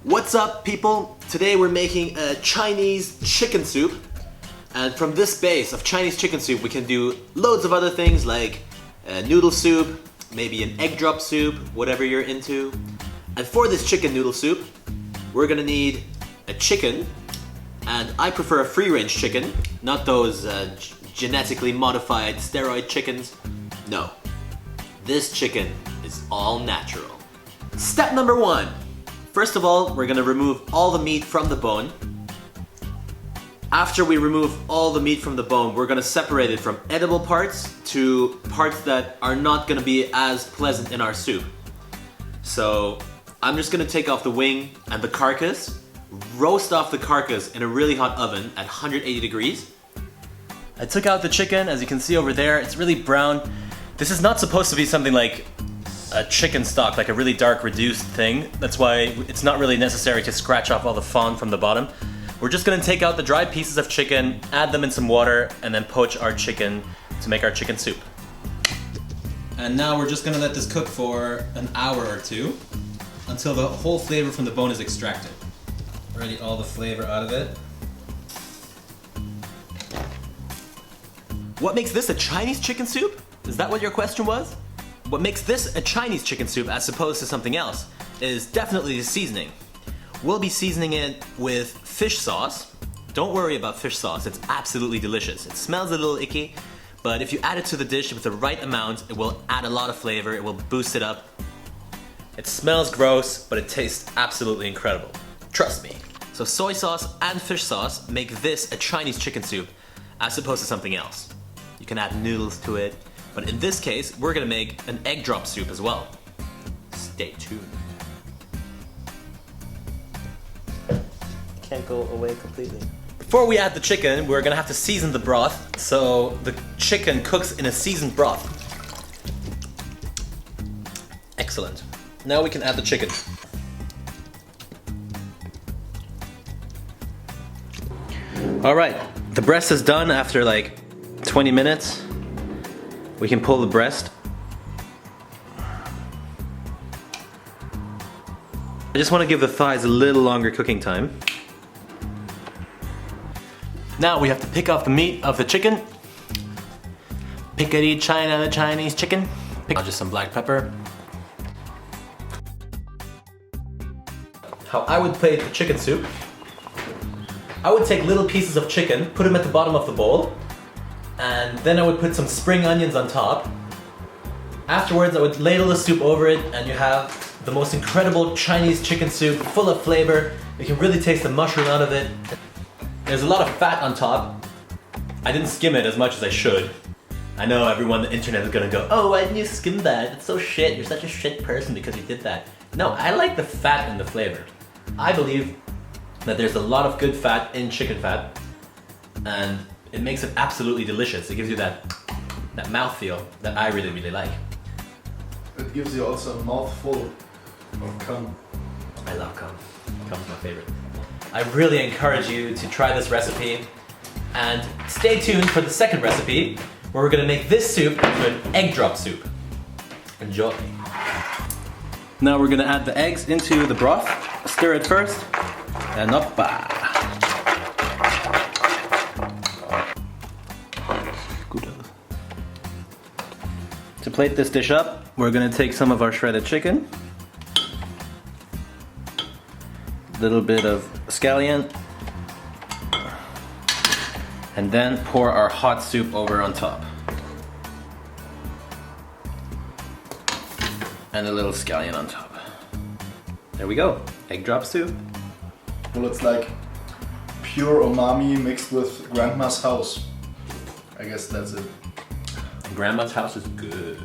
What's up, people? Today we're making a Chinese chicken soup. And from this base of Chinese chicken soup, we can do loads of other things like noodle soup, maybe an egg drop soup, whatever you're into. And for this chicken noodle soup, we're gonna need a chicken. And I prefer a free-range chicken, not those genetically modified steroid chickens. No, this chicken is all natural. Step number 1. First of all, we're gonna remove all the meat from the bone. After we remove all the meat from the bone, we're gonna separate it from edible parts to parts that are not gonna be as pleasant in our soup. So I'm just gonna take off the wing and the carcass, roast off the carcass in a really hot oven at 180 degrees. I took out the chicken, as you can see over there, it's really brown. This is not supposed to be something like a chicken stock, like a really dark reduced thing. That's why it's not really necessary to scratch off all the fawn from the bottom. We're just gonna take out the dried pieces of chicken, add them in some water, and then poach our chicken to make our chicken soup. And now we're just gonna let this cook for an hour or two until the whole flavor from the bone is extracted. Already all the flavor out of it. What makes this a Chinese chicken soup? Is that what your question was? What makes this a Chinese chicken soup as opposed to something else is definitely the seasoning. We'll be seasoning it with fish sauce. Don't worry about fish sauce, it's absolutely delicious. It smells a little icky, but if you add it to the dish with the right amount, it will add a lot of flavor, it will boost it up. It smells gross, but it tastes absolutely incredible. Trust me. So soy sauce and fish sauce make this a Chinese chicken soup as opposed to something else. You can add noodles to it, but in this case, we're gonna make an egg drop soup as well. Stay tuned. Can't go away completely. Before we add the chicken, we're gonna have to season the broth, so the chicken cooks in a seasoned broth. Excellent. Now we can add the chicken. All right, the breast is done after like 20 minutes. We can pull the breast. I just want to give the thighs a little longer cooking time. Now we have to pick off the meat of the chicken. Pickety China, the Chinese chicken. Just some black pepper. How I would plate the chicken soup. I would take little pieces of chicken, put them at the bottom of the bowl, and then I would put some spring onions on top. Afterwards, I would ladle the soup over it, and you have the most incredible Chinese chicken soup, full of flavor. You can really taste the mushroom out of it. There's a lot of fat on top. I didn't skim it as much as I should. I know everyone on the internet is gonna go, "Oh, why didn't you skim that? It's so shit, you're such a shit person because you did that." No, I like the fat and the flavor. I believe that there's a lot of good fat in chicken fat, and it makes it absolutely delicious. It gives you that mouthfeel that I really, really like. It gives you also a mouthful of cum. I love cum. Cum's my favorite. I really encourage you to try this recipe, and stay tuned for the second recipe where we're gonna make this soup into an egg drop soup. Enjoy. Now we're gonna add the eggs into the broth. Stir it first, and oppa. To plate this dish up, we're gonna take some of our shredded chicken, a little bit of scallion, and then pour our hot soup over on top. And a little scallion on top. There we go, egg drop soup. Well, it's like pure umami mixed with grandma's house. I guess that's it. Grandma's house is good.